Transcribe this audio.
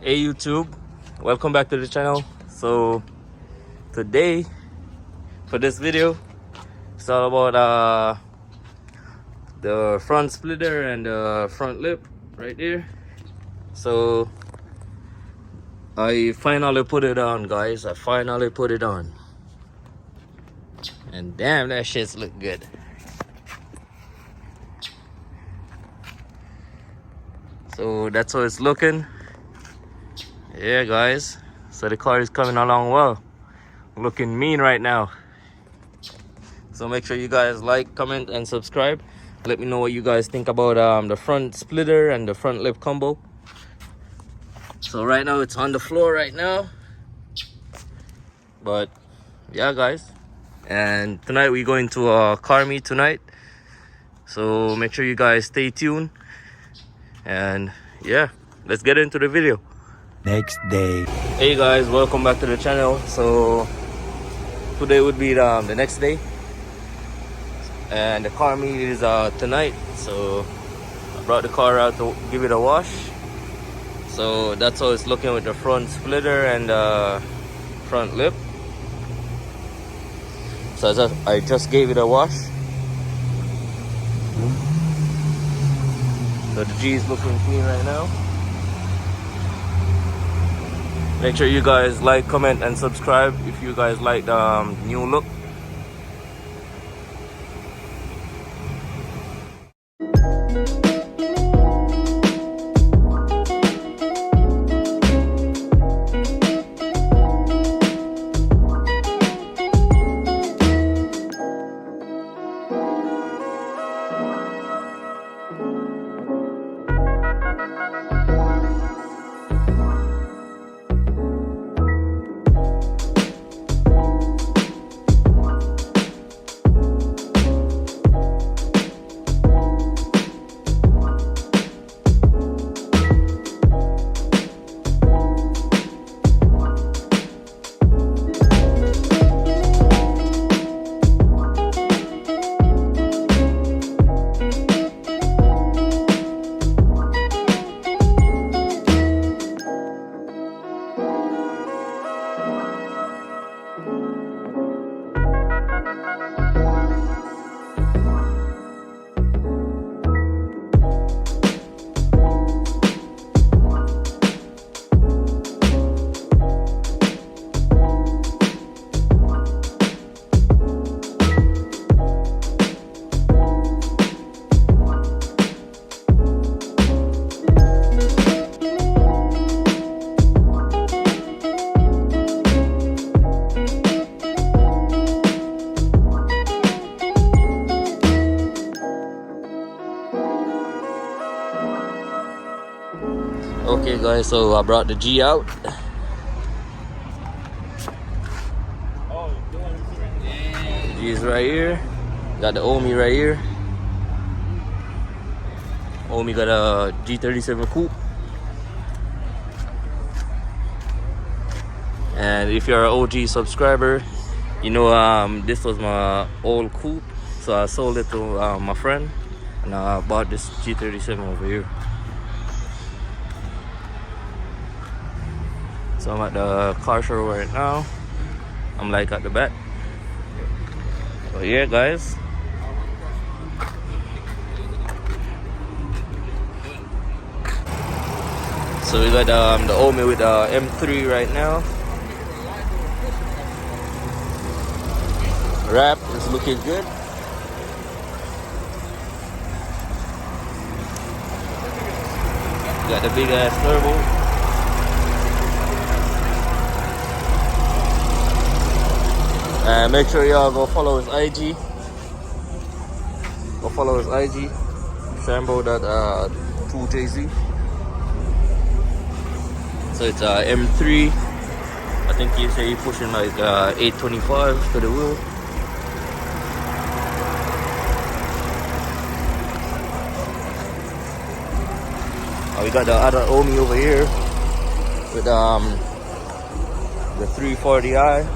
Hey YouTube, welcome back to the channel. So today for this video it's all about the front splitter and the front lip right there. So I finally put it on, guys. I finally put it on, and damn, that shit's look good. So that's how it's looking. Yeah, guys, so the car is coming along well, looking mean right now. So make sure you guys like, comment, and subscribe. Let me know what you guys think about the front splitter and the front lip combo. So right now it's on the floor right now, but yeah, guys, and tonight we're going to a car meet tonight, so make sure you guys stay tuned. And yeah, let's get into the video. Next day. Hey guys, welcome back to the channel. So today would be the next day, and the car meet is tonight. So I brought the car out to give it a wash. So that's how it's looking with the front splitter and front lip. So I just gave it a wash. So the G is looking clean right now. Make sure you guys like, comment, and subscribe if you guys like the new look. Okay guys, so I brought the G out. The G is right here. Got the Omi right here. Omi got a G37 coupe. And if you're an OG subscriber, you know this was my old coupe, so I sold it to my friend, and I bought this G37 over here. So I'm at the car show right now. I'm like at the back. So yeah, guys. So we got the Omi with the M3 right now. Wrap is looking good. Got the big ass turbo. Make sure y'all go follow his IG. Go follow his IG. Shambo.2JZ. So it's M3. I think he say he's pushing like 825 to the wheel. We got the other Omi over here with the 340i.